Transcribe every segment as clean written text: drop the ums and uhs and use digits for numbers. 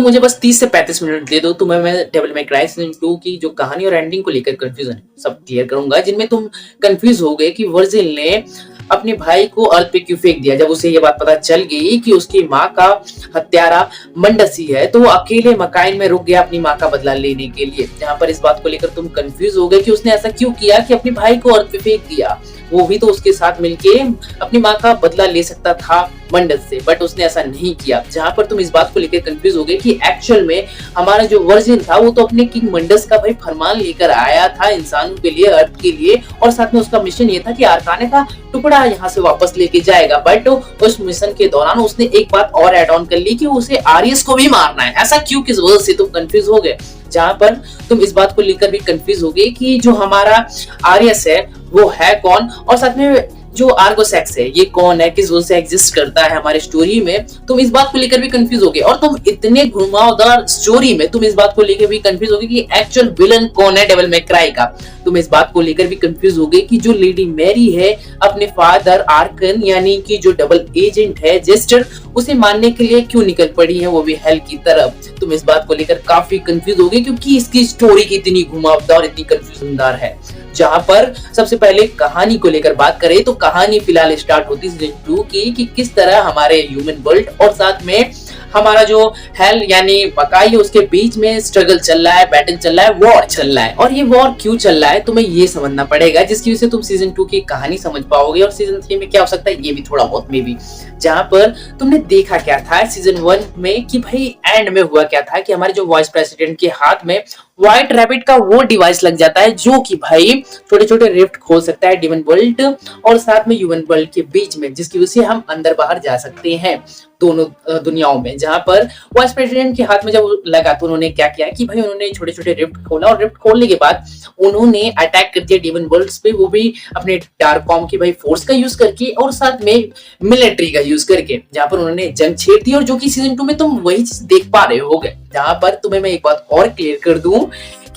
मुझे बस 30 से 35 मिनट दे दो, तुम्हें मैं डेविल may cry सीजन 2 की जो कहानी और एंडिंग को लेकर कंफ्यूजन है सब क्लियर करूंगा, जिनमें तुम कंफ्यूज हो गए कि वर्जिल ने अपने भाई को अर्थ पे क्यों फेंक दिया। जब उसे ये बात पता चल गई कि उसकी माँ का हत्यारा मंडस ही है, तो वो अकेले मकाइन में रुक गया अपनी माँ का बदला लेने के लिए। जहाँ पर इस बात को लेकर तुम कंफ्यूज हो गए कि उसने ऐसा क्यों किया कि अपने भाई को अर्थ पे फेंक दिया। वो भी तो उसके साथ मिलके अपनी माँ का बदला ले सकता था मंडस से, बट उसने ऐसा नहीं किया। जहां पर तुम इस बात को लेकर कंफ्यूज हो गए कि एक्चुअल में हमारा जो वर्जिन था वो तो अपने किंग मंडस का भाई फरमान लेकर आया था इंसानों के लिए, अर्थ के लिए, और साथ में उसका मिशन ये था कि आर्काना का टुकड़ा यहाँ से वापस लेके जाएगा। बट उस मिशन के दौरान उसने एक बात और एड ऑन कर ली कि उसे आरियस को भी मारना है। ऐसा क्यों, किस वजह से? तुम कंफ्यूज हो गए। जहां पर तुम इस बात को लेकर भी कंफ्यूज हो गए कि जो हमारा आरियस है वो है कौन, और साथ में जो आर्गोसेक्स है ये कौन है, किस वजह से एग्जिस्ट करता है हमारी स्टोरी में। तुम इस बात को लेकर भी कंफ्यूज हो गए, और तुम इतने घुमावदार स्टोरी में तुम इस बात को लेकर भी कंफ्यूज हो गए कि एक्चुअल विलन कौन है डेविल may cry का। तुम इस बात को लेकर भी कंफ्यूज हो गए कि जो लेडी मैरी है अपने फादर आर्कन यानी कि जो डबल एजेंट है जेस्टर, उसे मारने के लिए क्यों निकल पड़ी है, वो भी हेल की तरफ। तुम इस बात को लेकर काफी कंफ्यूज हो गए क्योंकि इसकी स्टोरी इतनी घुमावदार, इतनी कंफ्यूजनदार है। जहां पर सबसे पहले कहानी को लेकर बात करें तो कहानी फिलहाल स्टार्ट होती है सीजन 2 की कि किस तरह हमारे ह्यूमन वर्ल्ड और साथ में हमारा जो हेल यानी बकाई उसके बीच में स्ट्रगल चल रहा है, बैटल चल रहा है, वॉर चल रहा है। और ये वॉर क्यों चल रहा है तुम्हें ये समझना पड़ेगा, जिसकी वजह से तुम सीजन 2 की कहानी समझ पाओगे और सीजन 3 में क्या हो सकता है ये भी थोड़ा बहुत में भी। जहां पर तुमने देखा क्या था सीजन 1 में कि भाई एंड में हुआ क्या था कि हमारे जो वाइस प्रेसिडेंट के हाथ में व्हाइट रैबिट का वो डिवाइस लग जाता है जो कि भाई छोटे छोटे रिफ्ट खोल सकता है डिमन वर्ल्ड और साथ में ह्यूमन वर्ल्ड के बीच में, जिसकी वजह से हम अंदर बाहर जा सकते हैं दोनों दुनियाओं में। जहां पर वाइस प्रेसिडेंट के हाथ में जब लगा तो उन्होंने क्या किया कि भाई उन्होंने छोटे छोटे रिफ्ट खोला, और रिफ्ट खोलने के बाद उन्होंने अटैक कर दिया डिमन वर्ल्ड्स पे, वो भी अपने डार्ककॉम की भाई फोर्स का यूज करके और साथ में मिलिट्री का यूज करके, जहां पर उन्होंने जंग छेड़ दी। और जो कि सीजन 2 में तुम वही चीज देख पा रहे होगे। जहां पर तुम्हें मैं एक बात और क्लियर कर दूं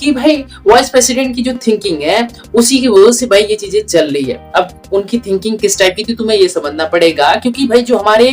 कि भाई वाइस प्रेसिडेंट की जो थिंकिंग है उसी की वजह से भाई ये चीजें चल रही है। अब उनकी थिंकिंग किस टाइप की थी तुम्हें ये समझना पड़ेगा, क्योंकि भाई जो हमारे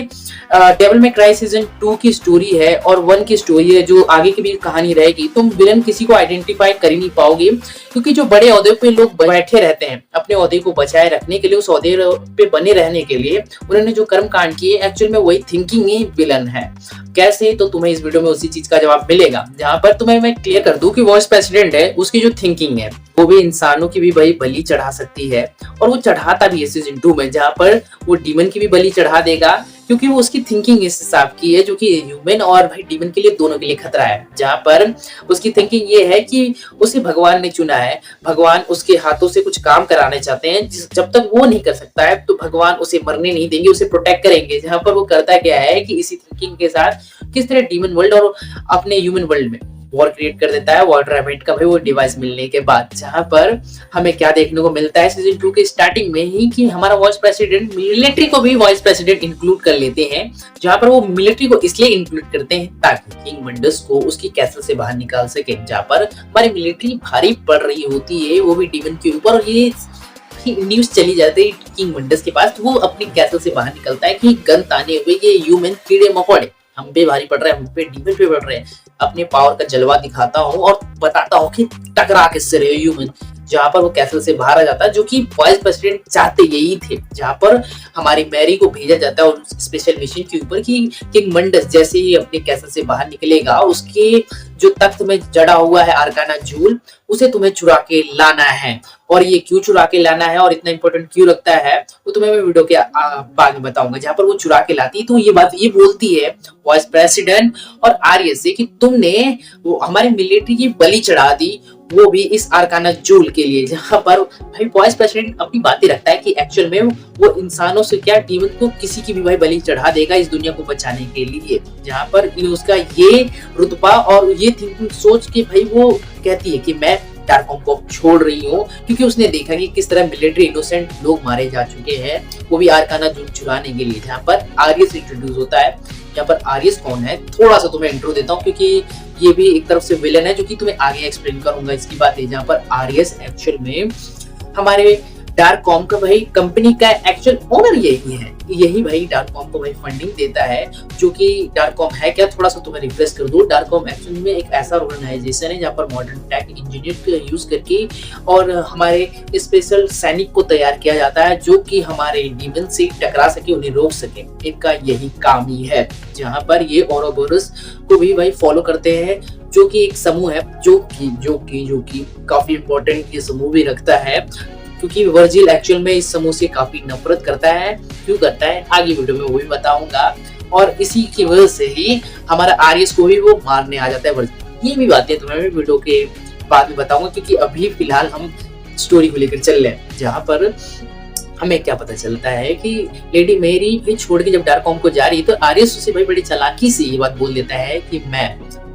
डेविल may cry सीजन 2 की स्टोरी है और 1 की स्टोरी है, जो आगे की भी कहानी रहेगी, तुम विलन किसी को आइडेंटिफाई कर ही नहीं पाओगे, क्योंकि जो बड़े ओहदे पे लोग बैठे रहते हैं अपने ओहदे को बचाए रखने के लिए, उस ओहदे पे बने रहने के लिए उन्होंने जो कर्म कांड किए, एक्चुअल में वही थिंकिंग ही विलन है। कैसे? तो तुम्हें इस वीडियो में उसी चीज का जवाब मिलेगा। जहां पर तुम्हें मैं क्लियर कर दूं कि वाइस प्रेसिडेंट है उसकी जो थिंकिंग है वो भी इंसानों की भी भाई बलि चढ़ा सकती है, और वो चढ़ाता भी है सीजन 2 में। जहां पर वो डीमन की भी बलि चढ़ा देगा, क्योंकि वो उसकी थिंकिंग इस हिसाब की है जो कि ह्यूमन और भाई डीमन के लिए दोनों के लिए खतरा है। जहां पर उसकी थिंकिंग ये है कि उसे भगवान ने चुना है, भगवान उसके हाथों से कुछ काम कराने चाहते हैं, जब तक वो नहीं कर सकता है तो भगवान उसे मरने नहीं देंगे, उसे प्रोटेक्ट करेंगे। जहां पर वो करता क्या है कि इसी थिंकिंग के साथ किस तरह डीमन वर्ल्ड और अपने ह्यूमन वर्ल्ड में वॉर क्रिएट कर देता है वाटर रैबिट का भाई वो डिवाइस मिलने के बाद। जहां पर हमें क्या देखने को मिलता है सीजन 2 के स्टार्टिंग में ही कि हमारा वाइस प्रेसिडेंट मिलिट्री को भी वाइस प्रेसिडेंट इंक्लूड कर लेते हैं। जहां पर वो मिलिट्री को इसलिए इंक्लूड करते हैं ताकि किंग मंडस को उसकी कैसल से बाहर निकाल सके। जहां पर हमारी मिलिट्री भारी पड़ रही होती है वो भी डीमन के ऊपर, और ये न्यूज चली जाती है किंग मंडस के पास, वो अपनी कैसल से बाहर निकलता है कि गन ताने हुए ये ह्यूमन कीड़े मकोड़े हम पे भारी पड़ रहे हैं, हम पे डीमन पे पड़ रहे हैं। अपने पावर का जलवा दिखाता हूँ और बताता हूँ कि टकरा किससे रहे ह्यूमन। जहां पर वो कैसल से बाहर आ जाता है, जो कि वाइस प्रेसिडेंट चाहते यही थे। जहां पर हमारी मैरी को भेजा जाता है और स्पेशल मिशन के ऊपर कि किंग मंडस जैसे ही अपने कैसल से बाहर निकलेगा, उसके जो तख्त में जड़ा हुआ है आर्काना जूल, उसे तुम्हें चुरा के लाना है। और ये क्यों चुरा के लाना है और इतना इंपॉर्टेंट क्यों लगता है वो तुम्हें मैं वीडियो के बाद में बताऊंगा। जहां पर वो चुरा के लाती है तो ये बात ये बोलती है वाइस प्रेसिडेंट और आर्यस से कि तुमने वो हमारी मिलिट्री की बलि चढ़ा दी, वो भी इस आर्काना जूल के लिए। जहां पर भाई वाइस प्रेसिडेंट अपनी बातें रखता है कि एक्चुअल में वो इंसानों से क्या डीमन को किसी की भी भाई बलि चढ़ा देगा इस दुनिया को बचाने के लिए। जहां पर उसका ये रुतबा और ये थिंकिंग सोच के भाई वो कहती है कि मैं डार्ककॉम को छोड़ रही हूँ, क्योंकि उसने देखा कि किस तरह मिलिट्री इनोसेंट लोग मारे जा चुके हैं, वो भी आर्काना जूल चुराने के लिए। जहां पर आर्यस इंट्रोड्यूस होता है। यहाँ पर आर्यस कौन है थोड़ा सा तुम्हें इंट्रो देता हूँ, क्योंकि ये भी एक तरफ से विलन है जो कि तुम्हें आगे एक्सप्लेन करूंगा इसकी बात है। जहाँ पर आर्यस एक्चुअल में हमारे डार्ककॉम का भाई कंपनी का एक्चुअल ओनर यही है, यही भाई डार्ककॉम को भाई फंडिंग देता है। जो कि डार्ककॉम है क्या, थोड़ा सा तुम्हें रिफ्रेश कर दूं। डार्ककॉम एक्चुअली में एक ऐसा ऑर्गेनाइजेशन है जहाँ पर मॉडर्न टेक इंजीनियर का यूज करके और हमारे स्पेशल सैनिक को तैयार किया जाता है, जो कि हमारे डीमन से टकरा सके, उन्हें रोक सके। इनका यही काम ही है, जहाँ पर ये ओरोबोरस को भी भाई फॉलो करते हैं, जो कि एक समूह है जो कि काफी इंपॉर्टेंट ये समूह भी रखता है, क्योंकि वर्जिल एक्चुअल में इस समूह से काफी नफरत करता है। क्यों करता है आगे वीडियो में वो भी बताऊंगा, और इसी की वजह से ही हमारा आर्यस को भी वो मारने आ जाता है वर्जिल। ये भी बातें तुम्हें मैं वीडियो के बाद में बताऊंगा, क्योंकि अभी फिलहाल हम स्टोरी को लेकर चल रहे हैं, जहाँ पर हमें क्या पता चलता है कि लेडी मेरी भी छोड़ के जब डार्ककॉम को जा रही है, तो आर्यस उसे भाई बड़ी चालाकी से ये बात बोल देता है कि मैं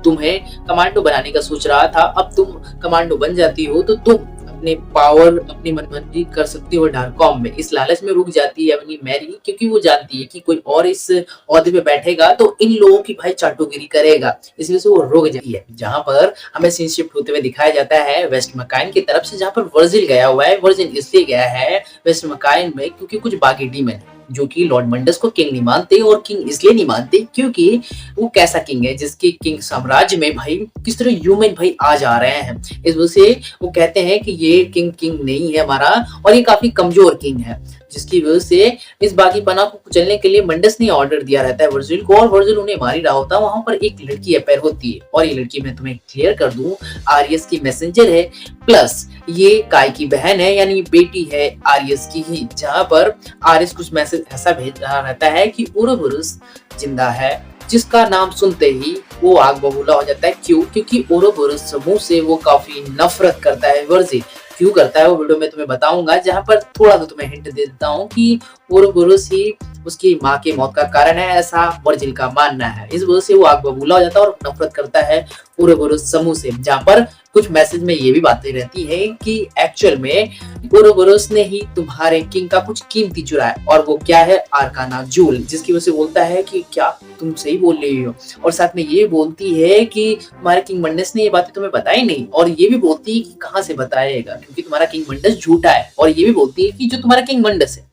तुम्हें कमांडो बनाने का सोच रहा था, अब तुम कमांडो बन जाती हो तो तुम अपने पावर अपनी मनमर्जी कर सकती हो डार्ककॉम में। इस लालच में रुक जाती है अपनी मैरी, क्योंकि वो जानती है कि कोई और इस ओहदे पे बैठेगा तो इन लोगों की भाई चाटोगिरी करेगा, इसलिए से वो रुक जाती है। जहां पर हमें सीन शिफ्ट होते हुए दिखाया जाता है वेस्ट मकाइन की तरफ से, जहां पर वर्जिल गया हुआ है। वर्जिल इसलिए गया है वेस्ट मकाइन में क्योंकि कुछ बागी डीमन जो कि लॉर्ड मंडस को किंग नहीं मानते, और किंग इसलिए नहीं मानते क्योंकि वो कैसा किंग है जिसके किंग साम्राज्य में भाई किस तरह ह्यूमन भाई आ जा रहे हैं। इस वजह से वो कहते हैं कि ये किंग नहीं है हमारा, और ये काफी कमजोर किंग है, जिसकी वजह से इस बागीपना को कुचलने के लिए मंडस ने ऑर्डर दिया रहता है वर्जिल को, और वर्जिल उन्हें मार ही रहा होता है। वहां पर एक लड़की अपेयर होती है, और ये लड़की मैं तुम्हें क्लियर कर दूं आर्यस की मैसेंजर है, प्लस ये काय की बहन है, यानी बेटी है आर्यस की ही। जहां पर आर्यस कुछ मैसेज ऐसा भेज रहा रहता है कि ओरोबोरस जिंदा है, जिसका नाम सुनते ही वो आग बबूला हो जाता है। क्यों? क्योंकि ओरोबोरस समूह से वो काफी नफरत करता है वर्जिल। क्यों करता है वो वीडियो में तुम्हें बताऊंगा, जहां पर थोड़ा सा तुम्हें हिंट दे देता हूँ कि ओरोबोरस ही उसकी माँ की मौत का कारण है, ऐसा वर्जिल का मानना है। इस वजह से वो आग बबूला हो जाता है और नफरत करता है ओरोबोरस समूह से। जहां पर कुछ मैसेज में ये भी बातें रहती है कि एक्चुअल में ओरोबोरस ने ही तुम्हारे किंग का कुछ कीमती चुराया, और वो क्या है, आर्काना जूल, जिसकी वजह से बोलता है कि क्या तुम सही बोल रही हो। और साथ में ये बोलती है कि तुम्हारे किंग मंडस ने ये बातें तुम्हें बताई नहीं, और ये भी बोलती है कि कहाँ से बताएगा, क्योंकि तुम्हारा किंग मंडस झूठा है। और ये भी बोलती है कि जो तुम्हारा किंग मंडस है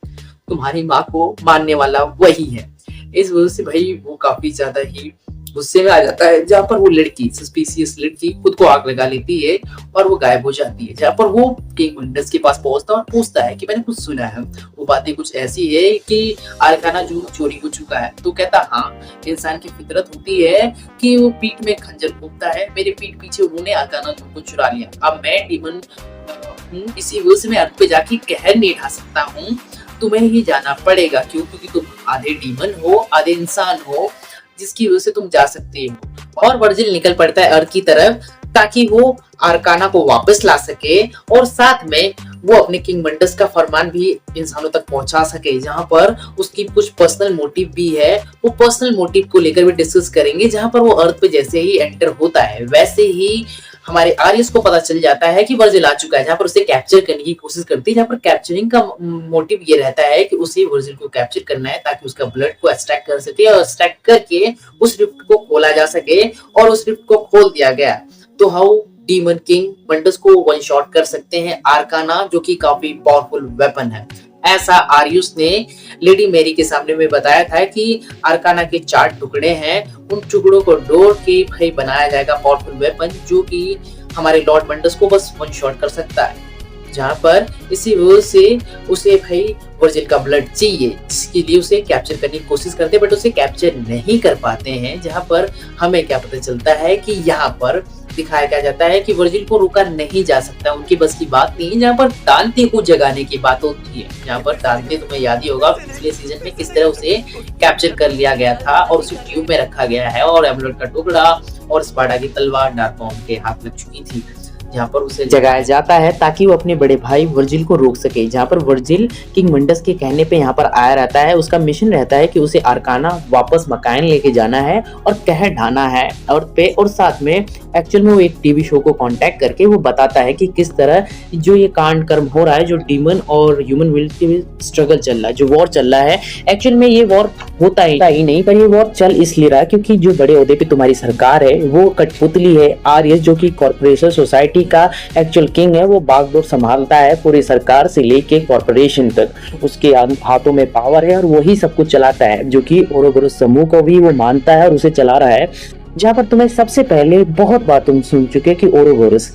तुम्हारी माँ को मारने वाला वही है। इस वजह से भाई वो काफी ज्यादा ही गुस्से में आ जाता है, जहाँ पर वो लड़की सस्पिशियस लड़की खुद को आग लगा लेती है और वो गायब हो जाती है। जहाँ पर वो किंग मंडस के पास पहुंचता है और पूछता है कि मैंने कुछ सुना है। वो बातें कुछ ऐसी है कि आर्काना जूल चोरी हो चुका है। तो कहता हाँ, इंसान की फितरत होती है कि वो पीठ में खंजर घूमता है, मेरे पीठ पीछे उन्होंने आर्काना जूल को चुरा लिया। अब मैं डीमन हूँ, इसी वजह से मैं अर्थ पे जाके कहर नहीं ढा सकता हूँ, तुम्हें ही जाना पड़ेगा। क्यों? क्योंकि तुम आधे डीमन हो आधे इंसान हो, जिसकी वजह से तुम जा सकते हो। और वर्जिल निकल पड़ता है अर्थ की तरफ, ताकि वो आर्काना को वापस ला सके, और साथ में वो अपने किंग मंडस का फरमान भी इंसानों तक पहुंचा सके। जहां पर उसकी कुछ पर्सनल मोटिव भी है, वो पर्सनल मोटिव को लेकर भी डिस्कस करेंगे। जहां पर वो अर्थ पे जैसे ही एंटर होता है, वैसे ही हमारे आर्यस को पता चल जाता है कि वर्जिल आ चुका है। जहां पर उसे कैप्चर करने की कोशिश करती है, जहां पर कैप्चरिंग का मोटिव ये रहता है कि उसे वर्जिल को कैप्चर करना है, ताकि उसका ब्लड को एक्सट्रैक्ट कर सके, और एक्सट्रैक्ट करके उस रिफ्ट को खोला जा सके। और उस रिफ्ट को खोल दिया गया तो हाउ डीमन किंग मंडस को वन शॉट कर सकते हैं आर्काना, जो कि काफी पावरफुल वेपन है। ऐसा आर्यस ने लेडी मेरी के सामने में बताया था कि आर्काना के 4 टुकड़े हैं, उन टुकड़ों को जोड़ के भाई बनाया जाएगा पावरफुल वेपन, जो कि हमारे लॉर्ड मंडस को बस वन शॉट कर सकता है। जहां पर इसी वजह से उसे भाई वर्जिल का ब्लड चाहिए, जिसके लिए उसे कैप्चर करने की कोशिश करते हैं, बट उसे कैप्चर नहीं कर पाते हैं। जहां पर हमें क्या पता चलता है कि यहाँ पर दिखाया क्या जाता है कि वर्जिल को रोका नहीं जा सकता, उनकी बस की बात नहीं है। जहाँ पर दांते को जगाने की बात होती है, जहाँ पर दांते तुम्हें याद ही होगा पिछले सीजन में किस तरह उसे कैप्चर कर लिया गया था और उसे ट्यूब में रखा गया है, और एमलेट का टुकड़ा और स्पार्टा की तलवार डार्ककॉम के हाथ लग चुकी थी। जहाँ पर उसे जगाया जाता है ताकि वो अपने बड़े भाई वर्जिल को रोक सके। जहाँ पर वर्जिल किंग मंडस के कहने पे यहाँ पर आया रहता है, उसका मिशन रहता है कि उसे आर्काना वापस मकाइन लेके जाना है और कहर ढाना है अर्थ पे। और साथ में एक्चुअल में वो एक टीवी शो को कांटेक्ट करके वो बताता है कि किस तरह जो ये कांड कर्म हो रहा है, जो डीमन और ह्यूमन विल के स्ट्रगल चल रहा है, जो वॉर चल रहा है। एक्चुअल में ये वॉर होता ही नहीं, पर ये वॉर चल इसलिए रहा क्योंकि जो बड़े ओहदे पे तुम्हारी सरकार है वो कठपुतली है आर्यस, जो कि कॉर्पोरेशन सोसाइटी ह्यूमैनिटी का एक्चुअल किंग है, वो बागडोर संभालता है पूरी सरकार से लेके कॉर्पोरेशन तक। उसके हाथों में पावर है और वही सब कुछ चलाता है, जो कि ओरोबोरोस समूह को भी वो मानता है और उसे चला रहा है। जहाँ पर तुम्हें सबसे पहले बहुत बात तुम सुन चुके कि ओरोबोरोस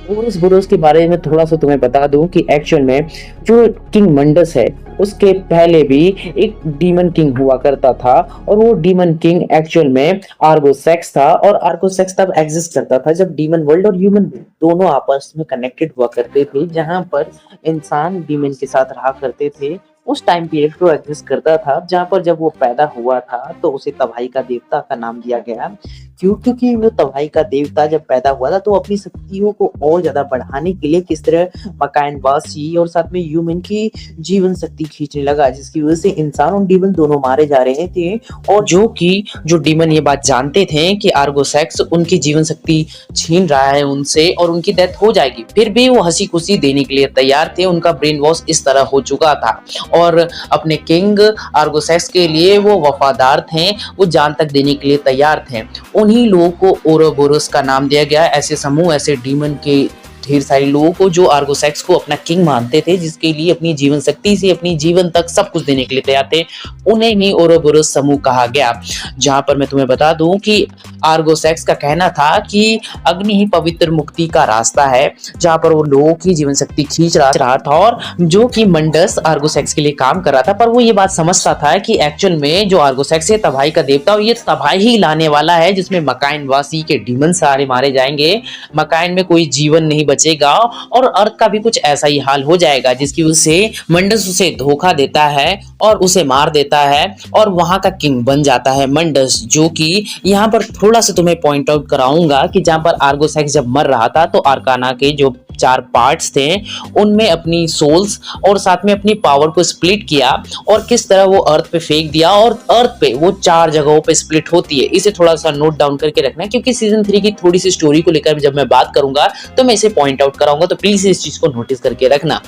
ओरोबोरोस के बारे में थोड़ा सा तुम्हें बता दूं कि एक्चुअल में जो किंग मंडस है उसके पहले भी एक डीमन किंग हुआ करता था, और वो डीमन किंग एक्चुअल में आर्गोसेक्स था। और आर्गोसेक्स तब एग्जिस्ट करता था जब डीमन वर्ल्ड और ह्यूमन दोनों आपस में कनेक्टेड हुआ करते थे, जहां पर इंसान डीमन के साथ रहा करते थे। उस टाइम पीरियड को एग्जिस्ट करता था, जहां पर जब वो पैदा हुआ था तो उसे तबाही का देवता का नाम दिया गया। क्योंकि वो तबाही का देवता जब पैदा हुआ था तो अपनी शक्तियों को और ज्यादा बढ़ाने के लिए किस तरह मकान वासी और साथ में ह्यूमन की जीवन शक्ति खींचने लगा, जिसकी वजह से इंसान और डीमन दोनों मारे जा रहे थे। और जो डीमन ये बात जानते थे कि आर्गोसेक्स उनकी जीवन शक्ति छीन रहा है उनसे और उनकी डेथ हो जाएगी, फिर भी वो हंसी खुशी देने के लिए तैयार थे। उनका ब्रेन वॉश इस तरह हो चुका था और अपने किंग आर्गोसेक्स के लिए वो वफादार थे, वो जान तक देने के लिए तैयार थे। उन्हीं लोगों को ओरोबोरोस का नाम दिया गया। ऐसे समूह, ऐसे डीमन के ढेर सारे लोगों को जो आर्गोसेक्स को अपना किंग मानते थे, जिसके लिए अपनी जीवन शक्ति से अपनी जीवन तक सब कुछ देने के लिए तैयार थे, उन्हें ही ओरोबोरोस समूह कहा गया। जहां पर मैं तुम्हें बता दूं कि आर्गोसेक्स का कहना था कि अग्नि ही पवित्र मुक्ति का रास्ता है, जहां पर वो लोगों की जीवन शक्ति खींच रहा था। और जो कि मंडस आर्गोसेक्स के लिए काम कर रहा था, पर वो ये बात समझता था कि एक्चुअल में जो आर्गोसेक्स है तबाही का देवता, ये तबाही ही लाने वाला है, जिसमें मकान वासी के डीमन सारे मारे जाएंगे, मकान में कोई जीवन नहीं बचेगा और अर्थ का भी कुछ ऐसा ही हाल हो जाएगा, जिसकी वजह से मंडस उसे धोखा देता है और उसे मार देता है और वहां का किंग बन जाता है मंडस। जो कि यहाँ पर थोड़ा सा तुम्हें पॉइंट आउट कराऊंगा कि जहां पर आर्गोसेक्स जब मर रहा था तो आर्काना के जो 4 पार्ट्स थे उनमें अपनी सोल्स और साथ में अपनी पावर को स्प्लिट किया और किस तरह वो अर्थ पे फेंक दिया, और अर्थ पे वो 4 जगहों पे स्प्लिट होती है। इसे थोड़ा सा नोट डाउन करके रखना है, क्योंकि सीजन 3 की थोड़ी सी स्टोरी को लेकर जब मैं बात करूंगा तो मैं इसे पॉइंट आउट कराऊंगा, तो प्लीज इस चीज को नोटिस करके रखना।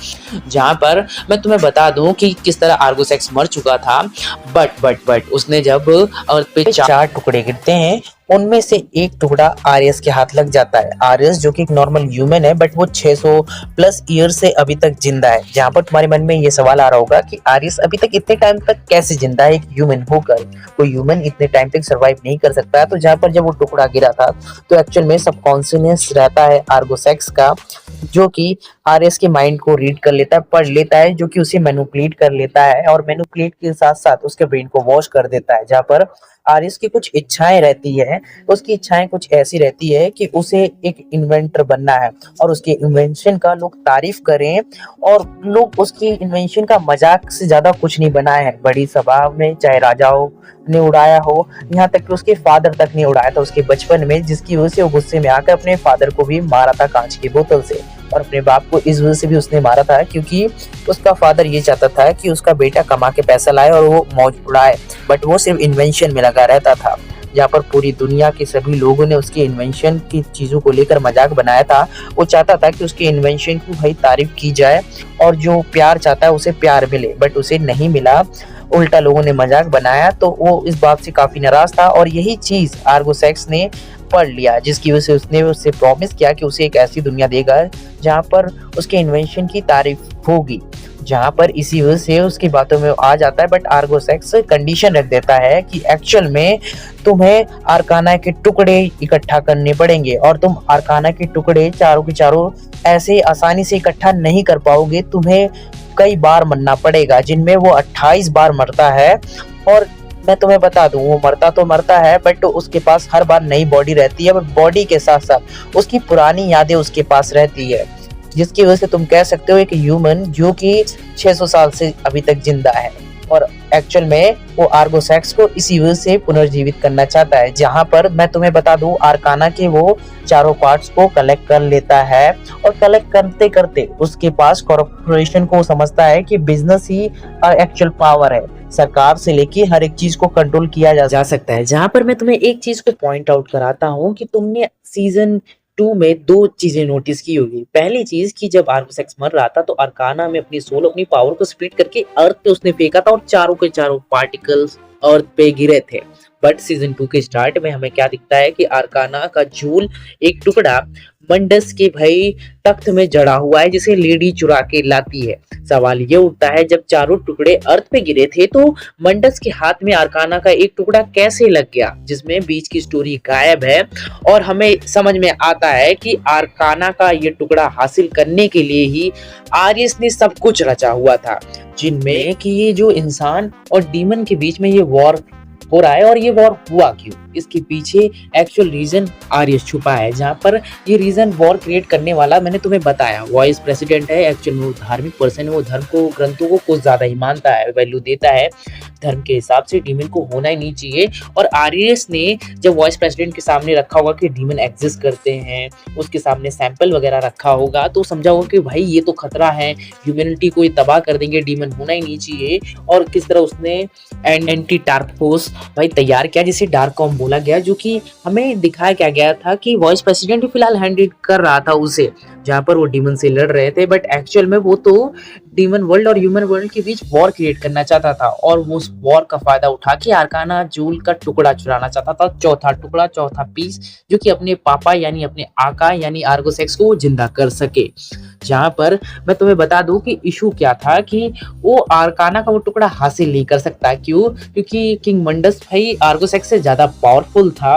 जहां पर मैं तुम्हें बता दूं कि किस तरह आर्गोसेक्स मर चुका था, बट उसने जब अर्थ पे 4 टुकड़े गिरते हैं, उनमें से एक टुकड़ा आर्यस के हाथ लग जाता है। आर्यस जो कि एक नॉर्मल ह्यूमन है, बट वो 600 प्लस ईयर से अभी तक जिंदा है। जहां पर तुम्हारे मन में ये सवाल आ रहा होगा कि आर्यस अभी तक इतने टाइम तक कैसे जिंदा है एक ह्यूमन होकर, कोई ह्यूमन इतने टाइम तक सर्वाइव नहीं कर सकता है। तो जहां पर जब वो टुकड़ा गिरा था तो एक्चुअल में सबकॉन्शियस रहता है आर्गोसेक्स का, जो कि आर्यस के माइंड को रीड कर लेता है, पढ़ लेता है, जो कि उसे मैनिपुलेट कर लेता है और मैनिपुलेट के साथ साथ उसके ब्रेन को वॉश कर देता है। जहां पर आर्यस की कुछ इच्छाएं रहती है, उसकी इच्छाएं कुछ ऐसी रहती है कि उसे एक इन्वेंटर बनना है और उसके इन्वेंशन का लोग तारीफ करें, और लोग उसकी इन्वेंशन का मजाक से ज्यादा कुछ नहीं बनाया है। बड़ी सभा में चाहे राजाओं ने उड़ाया हो, यहाँ तक कि उसके फादर तक ने उड़ाया था उसके बचपन में, जिसकी वजह से वो गुस्से में आकर अपने फादर को भी मारा था कांच की बोतल से, और अपने बाप को इस वजह से भी उसने मारा था क्योंकि उसका फादर ये चाहता था कि उसका बेटा कमा के पैसा लाए और वो मौज उड़ाए, बट वो सिर्फ इन्वेंशन में लगा रहता था। जहाँ पर पूरी दुनिया के सभी लोगों ने उसके इन्वेंशन की चीजों को लेकर मजाक बनाया था। वो चाहता था कि उसके इन्वेंशन की भाई तारीफ की जाए और जो प्यार चाहता है उसे प्यार मिले, बट उसे नहीं मिला, उल्टा लोगों ने मजाक बनाया। तो वो इस बात से काफी नाराज था और यही चीज आर्गोसेक्स ने पढ़ लिया, जिसकी वजह से उसने उससे प्रॉमिस किया कि उसे एक ऐसी दुनिया देगा जहाँ पर उसके इन्वेंशन की तारीफ होगी। जहाँ पर इसी वजह से उसकी बातों में आ जाता है, बट आर्गोसेक्स कंडीशन रख देता है कि एक्चुअल में तुम्हें आर्काना के टुकड़े इकट्ठा करने पड़ेंगे और तुम आर्काना के टुकड़े चारों के चारों ऐसे आसानी से इकट्ठा नहीं कर पाओगे, तुम्हें कई बार मरना पड़ेगा, जिनमें वो 28 बार मरता है। और मैं तुम्हें बता दूं, वो मरता तो मरता है, बट उसके पास हर बार नई बॉडी रहती है, बट बॉडी के साथ साथ उसकी पुरानी यादें उसके पास रहती है, जिसकी वजह से तुम कह सकते हो एक ह्यूमन जो कि 600 साल से अभी तक जिंदा है। और एक्चुअल में वो आर्गोसेक्स को इसी वजह से पुनर्जीवित करना चाहता है। जहां पर मैं तुम्हें बता दूं, आर्काना के वो चारों पार्ट्स को कलेक्ट कर लेता है और कलेक्ट करते करते उसके पास कॉर्पोरेशन को समझता है कि बिजनेस ही एक्चुअल पावर है, सरकार से लेके हर एक चीज को कंट्रोल किया जा सकता है। जहां पर मैं तुम्हें एक चीज को पॉइंट आउट कराता हूँ कि तुमने सीजन 2 में 2 चीजें नोटिस की होगी। पहली चीज कि जब आर्गोसेक्स मर रहा था तो आर्काना में अपनी सोल, अपनी पावर को स्प्लिट करके अर्थ पे उसने फेंका था और चारों के चारों पार्टिकल्स अर्थ पे गिरे थे। बट सीजन 2 के स्टार्ट में हमें क्या दिखता है कि आर्काना का जूल एक टुकड़ा मंडस के भाई तख्त में जड़ा हुआ है, जिसे लेडी चुरा के लाती है। सवाल ये उठता है, जब चारों टुकड़े अर्थ पे गिरे थे तो मंडस के हाथ में आर्काना का एक टुकड़ा कैसे लग गया, जिसमें बीच की स्टोरी गायब है। और हमें समझ में आता है कि आर्काना का ये टुकड़ा हासिल करने के लिए ही आर्यस ने सब कुछ रचा हुआ था, जिनमें कि ये जो इंसान और डीमन के बीच में ये वॉर हो रहा है, और ये वॉर हुआ क्यों, इसके पीछे एक्चुअल रीजन आर्यस छुपा है। जहाँ पर ये रीजन वॉर क्रिएट करने वाला मैंने तुम्हें बताया, वाइस प्रेसिडेंट है, एक्चुअल में वो धार्मिक पर्सन है, वो धर्म को, ग्रंथों को कुछ ज्यादा ही मानता है, वैल्यू देता है। धर्म के हिसाब से डीमन को होना ही नहीं चाहिए। और आर्यस ने जब वाइस प्रेसिडेंट के सामने रखा होगा कि डीमन एग्जिस्ट करते हैं, उसके सामने सैंपल वगैरह रखा होगा, तो समझा होगा कि भाई ये तो खतरा है, ह्यूमैनिटी को ये तबाह कर देंगे, डीमन होना ही नहीं चाहिए। और किस तरह उसने एंटी टार्क फोर्स भाई तैयार किया, जिसे डार्ककॉम बोला गया, जो कि हमें दिखाया क्या गया था कि वाइस प्रेसिडेंट फिलहाल हैंडल कर रहा था उसे, जहां पर वो डीमन से लड़ रहे थे। बट एक्चुअल में वो तो डीमन वर्ल्ड और ह्यूमन वर्ल्ड के बीच वॉर क्रिएट करना चाहता था, और वो उस वॉर का फायदा उठा के आर्काना जूल का टुकड़ा चुराना चाहता था, चौथा टुकड़ा, चौथा पीस, जो कि अपने पापा यानी अपने आका यानी आर्गोसेक्स को जिंदा कर सके। जहां पर मैं तुम्हें बता दूं कि इशू क्या था कि वो आर्काना का वो टुकड़ा हासिल नहीं कर सकता। क्यों? क्योंकि किंग मंडस भाई आर्गोसेक्स से ज्यादा पावरफुल था।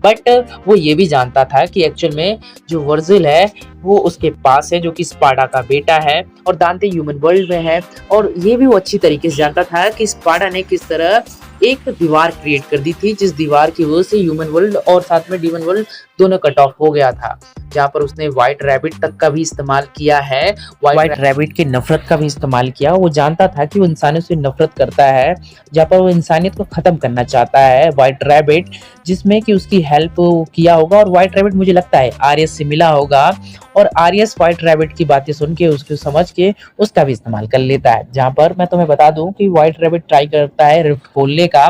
बट वो ये भी जानता था कि एक्चुअल में जो वर्जिल है वो उसके पास है, जो कि स्पार्डा का बेटा है, और दांते ह्यूमन वर्ल्ड में है। और ये भी वो अच्छी तरीके से जानता था कि स्पार्डा ने किस तरह एक दीवार क्रिएट कर दी थी, जिस दीवार की वजह से ह्यूमन वर्ल्ड और साथ में डीमन वर्ल्ड दोनों कट ऑफ हो गया था। जहाँ पर उसने व्हाइट रैबिट तक का भी इस्तेमाल किया है, व्हाइट रैबिट की नफरत का भी इस्तेमाल किया। वो जानता था कि वो इंसानियत से नफरत करता है, जहाँ पर वो इंसानियत को खत्म करना चाहता है व्हाइट रैबिट, जिसमें कि उसकी हेल्प किया होगा। और व्हाइट रैबिट मुझे लगता है आर्यस से मिला होगा, और आर्यस व्हाइट रैबिट की बातें सुन के उसको समझ के उसका भी इस्तेमाल कर लेता है। जहाँ पर मैं तुम्हें बता दूं कि व्हाइट रैबिट ट्राई करता है रिफ्ट खोलने का,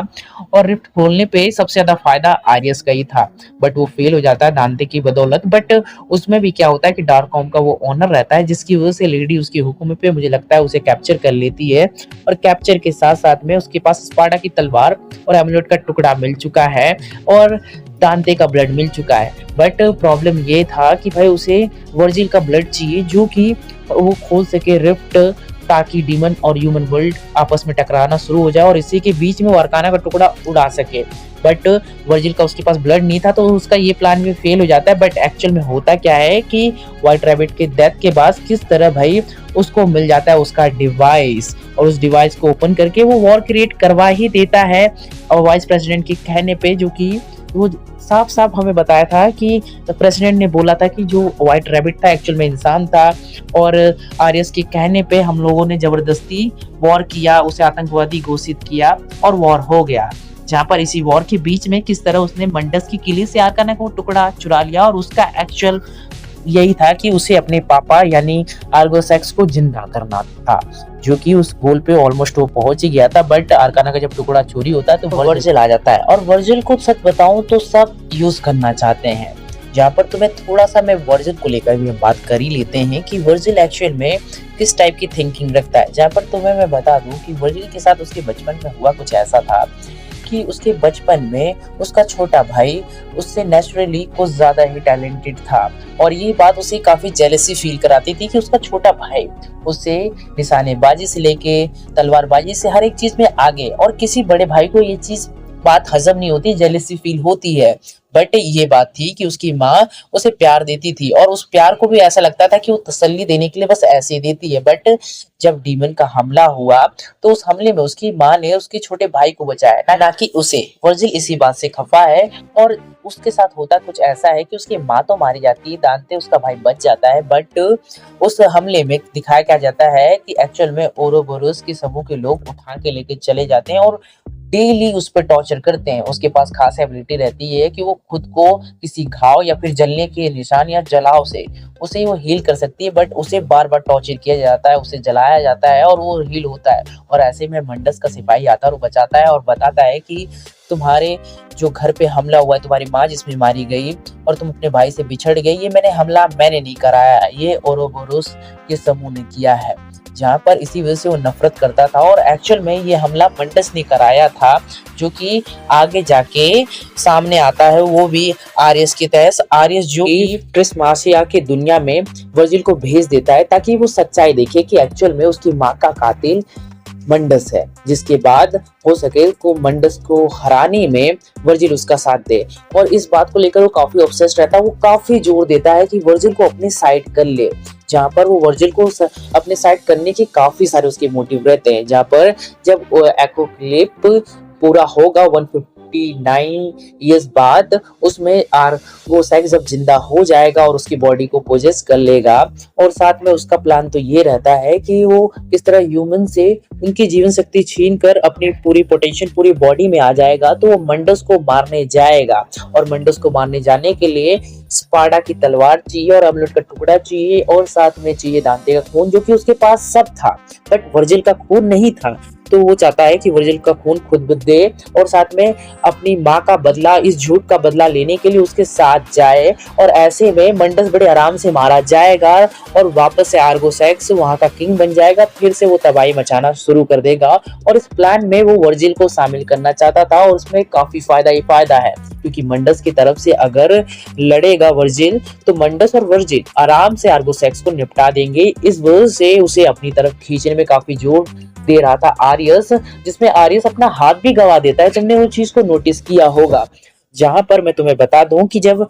और रिफ्ट खोलने पे सबसे ज्यादा फायदा आर्यस का ही था, बट वो फेल हो जाता है दांते की बदौलत। बट उसमें भी क्या होता है कि डार्ककॉम का वो ऑनर रहता है, जिसकी वजह से लेडी उसके हुक्म पे मुझे लगता है उसे कैप्चर कर लेती है, और कैप्चर के साथ साथ में उसके पास स्पार्डा की तलवार और एमुलेट का टुकड़ा मिल चुका है, और दांते का ब्लड मिल चुका है। बट प्रॉब्लम ये था कि भाई उसे वर्जिल का ब्लड चाहिए, जो कि वो खोल सके रिफ्ट, ताकि डीमन और ह्यूमन वर्ल्ड आपस में टकराना शुरू हो जाए, और इसी के बीच में वो आर्काना का टुकड़ा उड़ा सके। बट वर्जिल का उसके पास ब्लड नहीं था, तो उसका ये प्लान भी फेल हो जाता है। बट एक्चुअल में होता क्या है कि व्हाइट रैबिट के डेथ के बाद किस तरह भाई उसको मिल जाता है उसका डिवाइस, और उस डिवाइस को ओपन करके वो वॉर क्रिएट करवा ही देता है। और वाइस प्रेसिडेंट के कहने पे, जो कि वो साफ साफ हमें बताया था कि प्रेसिडेंट ने बोला था कि जो व्हाइट रैबिट था एक्चुअल में इंसान था, और आर्यस के कहने पे हम लोगों ने जबरदस्ती वॉर किया, उसे आतंकवादी घोषित किया, और वॉर हो गया। जहाँ पर इसी वॉर के बीच में किस तरह उसने मंडस की किले से आर्काना को टुकड़ा चुरा लिया, और उसका एक्चुअल यही था कि उसे अपने पापा यानी आर्गोसेक्स को जिंदा करना था, जो कि उस गोल पे ऑलमोस्ट वो पहुंच ही गया था। बट आर्काना का जब टुकड़ा चोरी होता है तो वर्जिल आ जाता है, और वर्जिल को सच बताऊं तो सब यूज करना चाहते हैं। जहाँ पर तुम्हें थोड़ा सा मैं वर्जिल को लेकर भी बात कर ही लेते हैं कि वर्जिल एक्चुअल में किस टाइप की थिंकिंग रखता है। जहाँ पर तुम्हें मैं बता दूं कि वर्जिल के साथ उसके बचपन में हुआ कुछ ऐसा था कि उसके बचपन में उसका छोटा भाई उससे नेचुरली कुछ ज्यादा ही टैलेंटेड था, और ये बात उसे काफी जेलसी फील कराती थी कि उसका छोटा भाई उससे निशानेबाजी से लेके तलवारबाजी से हर एक चीज में आगे, और किसी बड़े भाई को ये चीज बात हजम नहीं होती, जेलसी फील होती है। बट ये बात थी कि उसकी माँ उसे प्यार देती थी, और उस प्यार को भी ऐसा लगता था कि वो तसल्ली देने के लिए बस ऐसे ही देती है। बट जब डीमन का हमला हुआ तो उस हमले में उसकी माँ ने उसके छोटे भाई को बचाया, ना कि उसे। वर्जिल इसी बात से खफा है, और उसके साथ होता कुछ ऐसा है कि उसकी माँ तो मारी जाती है, दांते उसका भाई बच जाता है। बट उस हमले में दिखाया क्या जाता है कि एक्चुअल में ओरोबोरोस के समूह के लोग उठा के लेके चले जाते हैं, और डेली उस पर टॉर्चर करते हैं। उसके पास खास एबिलिटी रहती है कि वो खुद को किसी घाव या फिर जलने के निशान या जलाव से उसे वो हील कर सकती है। बट उसे बार बार टॉर्चर किया जाता है, उसे जलाया जाता है, और वो हील होता है। और ऐसे में मंडस का सिपाही आता है और बचाता है, और बताता है कि तुम्हारे जो घर पे हमला हुआ है, तुम्हारी माँ जिसमें मारी गई और तुम अपने भाई से बिछड़ गई, ये हमला मैंने नहीं कराया, ये ओरोबोरोस के समूह ने किया है। जहाँ पर इसी वजह से वो नफरत करता था और एक्चुअल में ये हमला मंडस ने कराया था, जो कि आगे जाके सामने आता है, वो भी आर्यस के तहत। आर्यस जो कि ट्रिस्मासिया की दुनिया में वर्जिल को भेज देता है ताकि वो सच्चाई देखे कि एक्चुअल में उसकी माँ का कातिल मंडस है, जिसके बाद हो सके को मंडस को हराने में वर्जिल उसका साथ दे। और इस बात को लेकर वो काफी ऑब्सेस्ड रहता है, वो काफी जोर देता है कि वर्जिल को अपनी साइड कर ले, जहाँ पर वो वर्जिल को अपने साइड करने के काफी सारे उसके मोटिव रहते हैं। जहाँ पर जब एक्रोक्लिप पूरा होगा 159 ईयर्स बाद, उसमें आर्गो सेक्स जब जिंदा हो जाएगा और उसकी बॉडी को पोजेस कर लेगा, और साथ में उसका प्लान तो ये रहता है कि वो किस तरह ह्यूमन से उनकी जीवन शक्ति छीन कर अपनी पूरी पोटेंशियल पूरी बॉडी में आ जाएगा, तो वो मंडस को मारने जाएगा। और मंडस को मारने जाने के लिए स्पार्डा की तलवार चाहिए और अमलेट का टुकड़ा चाहिए और साथ में चाहिए दांते का खून, जो कि उसके पास सब था, बट वर्जिल का खून नहीं था। तो वो चाहता है कि वर्जिल का खून खुद दे और साथ में अपनी माँ का बदला, इस झूठ का बदला लेने के लिए उसके साथ जाए। और ऐसे में मंडस बड़े आराम से मारा जाएगा और वापस से आर्गो सेक्स वहाँ का किंग बन जाएगा, फिर से वो तबाही मचाना शुरू कर देगा। और इस प्लान में वो वर्जिल को शामिल करना चाहता था और उसमें काफी फायदा ही फायदा है, क्योंकि मंडस की तरफ से अगर लड़ेगा वर्जिल तो मंडस और वर्जिल आराम से आर्गो सेक्स को निपटा देंगे। इस वजह से उसे अपनी तरफ खींचने में काफी जोर दे रहा था आर्यस, जिसमें आर्यस अपना हाथ भी गवा देता है। तुमने वो चीज को नोटिस किया होगा। जहां पर मैं तुम्हें बता दूं कि जब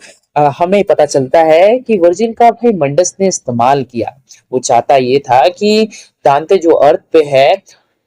हमें पता चलता है कि वर्जिल का भाई मंडस ने इस्तेमाल किया, वो चाहता ये था कि दांते जो अर्थ पे है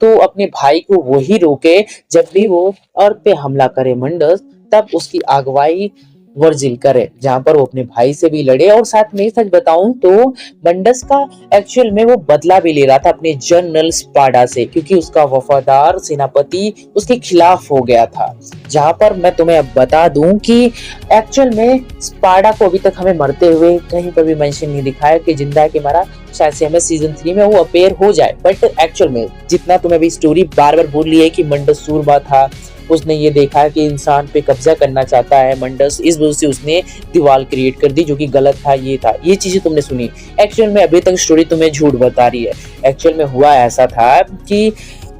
तो अपने भाई को वही रोके, जब भी वो अर्थ पे हमला करे मंडस, तब उसकी अगुवाई वर्जिल करे, जहां पर वो अपने भाई से भी लड़े। और साथ में सच बताऊं तो मंडस का एक्चुअल में वो बदला भी ले रहा था अपने जनरल स्पार्डा से, क्योंकि उसका वफादार सेनापति उसके खिलाफ हो गया था। जहां पर मैं तुम्हें अब बता दूं कि एक्चुअल में स्पार्डा को अभी तक हमें मरते हुए कहीं पर भी मेंशन नहीं दिखाया कि जिंदा है कि मरा। शायद से हमें सीजन 3 में वो अपेयर हो जाए, बट एक्चुअल में जितना तुम्हें भी स्टोरी बार बार बोल रही है कि मंडस सूरमा था, उसने ये देखा कि इंसान पे कब्जा करना चाहता है मंडस, इस वजह से उसने दीवार क्रिएट कर दी, जो कि गलत था, ये था, ये चीजें तुमने सुनी। एक्चुअल में अभी तक स्टोरी तुम्हें झूठ बता रही है। एक्चुअल में हुआ ऐसा था कि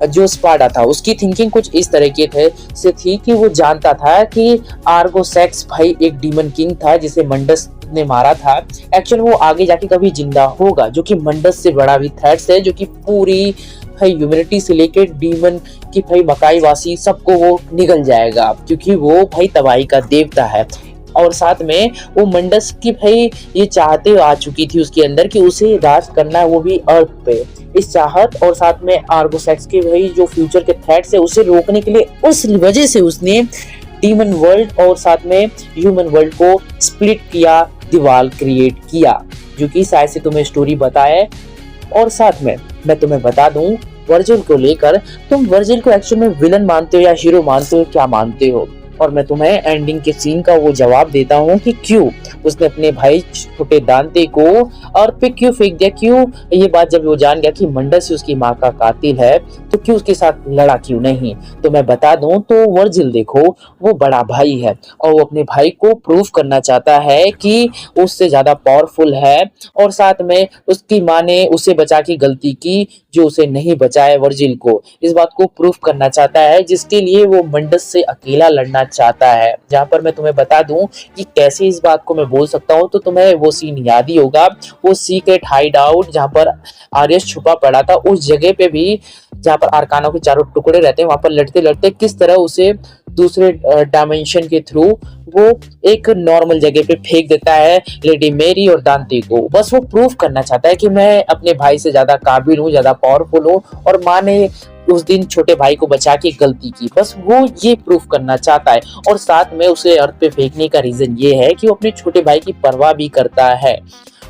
जो स्पार्डा था उसकी थिंकिंग कुछ इस तरीके से थी कि वो जानता था कि आर्गो सेक्स भाई एक डीमन किंग था जिसे मंडस ने मारा था। एक्चुअल वो आगे जाके कभी जिंदा होगा, जो कि मंडस से बड़ा भी थ्रेट है, जो कि पूरी भाई ह्यूमैनिटी से लेकर डीमन की भाई मकाई वासी सबको वो निगल जाएगा, क्योंकि वो भाई तबाही का देवता है। और साथ में वो मंडस की भाई ये चाहते आ चुकी थी उसके अंदर कि उसे राज करना है, वो भी अर्थ पे। इस चाहत और साथ में आर्गो सेक्स के भाई जो फ्यूचर के थ्रेट्स है उसे रोकने के लिए उस वजह से उसने डीमन वर्ल्ड और साथ में ह्यूमन वर्ल्ड को स्प्लिट किया, दीवार क्रिएट किया, जो कि शायद से तुम्हें स्टोरी बताए। और साथ में मैं तुम्हें बता दूं वर्जिल को लेकर, तुम वर्जिल को एक्चुअल में विलन मानते हो या हीरो मानते हो, क्या मानते हो? और मैं तुम्हें एंडिंग के सीन का वो जवाब देता हूँ कि क्यों उसने अपने भाई छोटे दांते को अर्थ पे क्यों फेंक दिया। क्यों ये बात जब वो जान गया कि मंडस ही उसकी माँ का कातिल है, तो क्यों उसके साथ लड़ा क्यों नहीं? तो मैं बता दूं तो वर्जिल देखो वो बड़ा भाई है और वो अपने भाई को प्रूव करना चाहता है कि उससे ज्यादा पावरफुल है, और साथ में उसकी माँ ने उसे बचा की गलती की जो उसे नहीं बचाया वर्जिल को, इस बात को प्रूफ करना चाहता है, जिसके लिए वो मंडस से अकेला लड़ना चाहता है। जहां पर मैं तुम्हें बता दूं कि कैसे इस बात को मैं बोल सकता हूं, तो तुम्हें वो सीन याद ही होगा, वो सीक्रेट हाइड आउट जहां पर आर्यस छुपा पड़ा था, उस जगह पे भी जहां पर आर्काना के चारों टुकड़े रहते हैं, वहां पर लड़ते लड़ते किस तरह उसे दूसरे डायमेंशन के थ्रू वो एक नॉर्मल जगह पे फेंक देता है लेडी मेरी और दांते को। बस वो प्रूफ करना चाहता है कि मैं अपने भाई से ज्यादा काबिल हूँ, ज्यादा पावरफुल हूँ, और माँ ने उस दिन छोटे भाई को बचा के गलती की, बस वो ये प्रूफ करना चाहता है। और साथ में उसे अर्थ पे फेंकने का रीजन ये है कि वो अपने छोटे भाई की परवाह भी करता है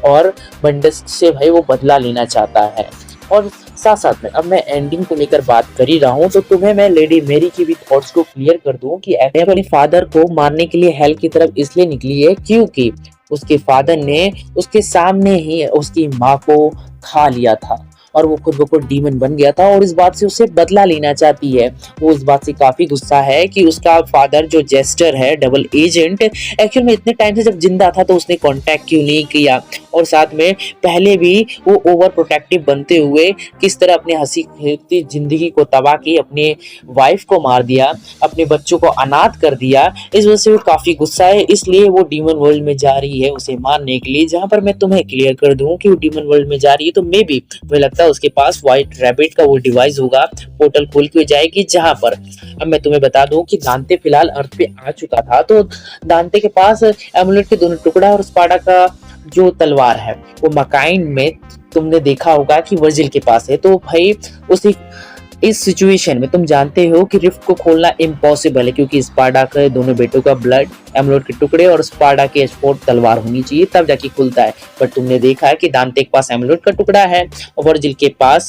और मंडस से भाई वो बदला लेना चाहता है। और साथ साथ में अब मैं एंडिंग को लेकर बात कर ही रहा हूँ, तो तुम्हें मैं लेडी मेरी की भी थॉट्स को क्लियर कर दूं कि अपने फादर को मारने के लिए हेल की तरफ इसलिए निकली है क्योंकि उसके फादर ने उसके सामने ही उसकी माँ को खा लिया था और वो खुद ब खुद डीमन बन गया था, और इस बात से उसे बदला लेना चाहती है। वो इस बात से काफी गुस्सा है कि उसका फादर जो जेस्टर है डबल एजेंट, एक्चुअल में इतने टाइम से जब जिंदा था तो उसने कांटेक्ट क्यों नहीं किया, और साथ में पहले भी वो ओवर प्रोटेक्टिव बनते हुए किस तरह अपने हंसी खेलती जिंदगी को तबाह की, अपने वाइफ को मार दिया, अपने बच्चों को अनाथ कर दिया। इस वजह से वो काफी गुस्सा है, इसलिए वो डीमन वर्ल्ड में जा रही है उसे मारने के लिए। जहां पर मैं तुम्हें क्लियर कर दूं कि वो डीमन वर्ल्ड में जा रही है, तो मे बी मुझे लगता है उसके पास व्हाइट रैबिट का वो डिवाइस होगा, पोर्टल खोल के जाएगी जहां पर। अब मैं तुम्हें बता दूं कि दांते फिलहाल अर्थ पे आ चुका था, तो दांते के पास एमुलेट के दोनों टुकड़ा और स्पाडा का जो तलवार है वो मकाइन में तुमने देखा होगा कि वर्जिल के पास है। तो भाई उसी इस सिचुएशन में तुम जानते हो कि रिफ्ट को खोलना इम्पॉसिबल है, क्योंकि स्पाडा के दोनों बेटों का ब्लड, एमलोड के टुकड़े और स्पाडा के एस्पोर्ट तलवार होनी चाहिए, तब जाके खुलता है। पर तुमने देखा है कि दांते के पास एमलोड का टुकड़ा है और वर्जिल के पास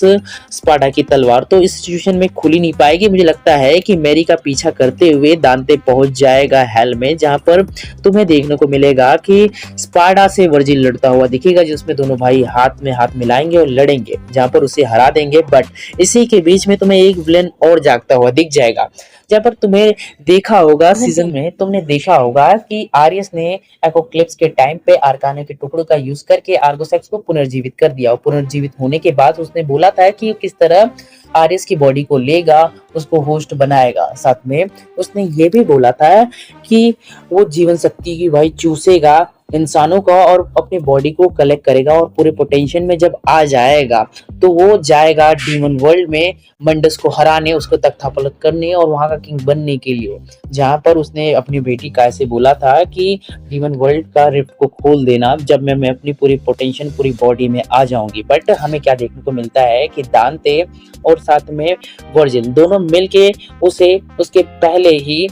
स्पाडा की तलवार, तो इस सिचुएशन में खुल ही नहीं पाएगी। मुझे लगता है कि मैरी का पीछा करते हुए दांते पहुंच जाएगा हेल में, जहां पर तुम्हें देखने को मिलेगा कि स्पाडा से वर्जिल लड़ता हुआ दिखेगा, जिसमें दोनों भाई हाथ में हाथ मिलाएंगे और लड़ेंगे, जहां पर उसे हरा देंगे। बट इसी के बीच में तुम्हें एक विलेन और जागता हुआ दिख जाएगा, जहां पर तुम्हें देखा होगा सीजन में तुमने देखा होगा कि आरियस ने एपोक्लिप्स के टाइम पे आर्काना के टुकड़ों का यूज करके आर्गोसेक्स को पुनर्जीवित कर दिया, और पुनर्जीवित होने के बाद उसने बोला था कि किस तरह आरियस की बॉडी को लेगा, उसको होस्ट बनाएगा। साथ में उसने ये भी बोला था कि वो जीवन शक्ति की भाई चूसेगा इंसानों का और अपनी बॉडी को कलेक्ट करेगा, और पूरे पोटेंशियल में जब आ जाएगा तो वो जाएगा डीमन वर्ल्ड में मंडस को हराने, उसको तख्तापलट करने और वहां का किंग बनने के लिए। जहां पर उसने अपनी बेटी का ऐसे बोला था कि डीमन वर्ल्ड का रिफ्ट को खोल देना जब मैं अपनी पूरी पोटेंशियल पूरी बॉडी में आ जाऊंगी। बट हमें क्या देखने को मिलता है कि दांते और साथ में वर्जिल दोनों मिलके उसे उसके पहले ही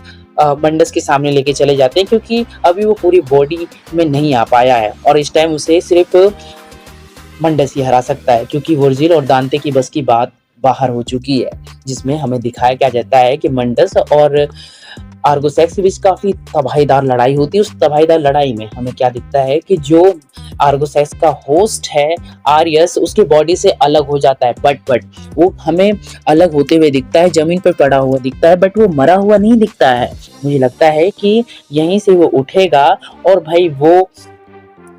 मंडस के सामने लेके चले जाते हैं, क्योंकि अभी वो पूरी बॉडी में नहीं आ पाया है और इस टाइम उसे सिर्फ मंडस ही हरा सकता है, क्योंकि वर्जिल और दांते की बस की बात बाहर हो चुकी है। जिसमें हमें दिखाया क्या जाता है कि मंडस और आर्गोसेक्स के बीच काफी तबाहीदार लड़ाई होती है। उस तबाहीदार लड़ाई में हमें क्या दिखता है कि जो आर्गोसेक्स का होस्ट है आरियस, उसकी बॉडी से अलग हो जाता है, बट वो हमें अलग होते हुए दिखता है, जमीन पर पड़ा हुआ दिखता है, बट वो मरा हुआ नहीं दिखता है। मुझे लगता है कि यहीं से वो उठेगा और भाई वो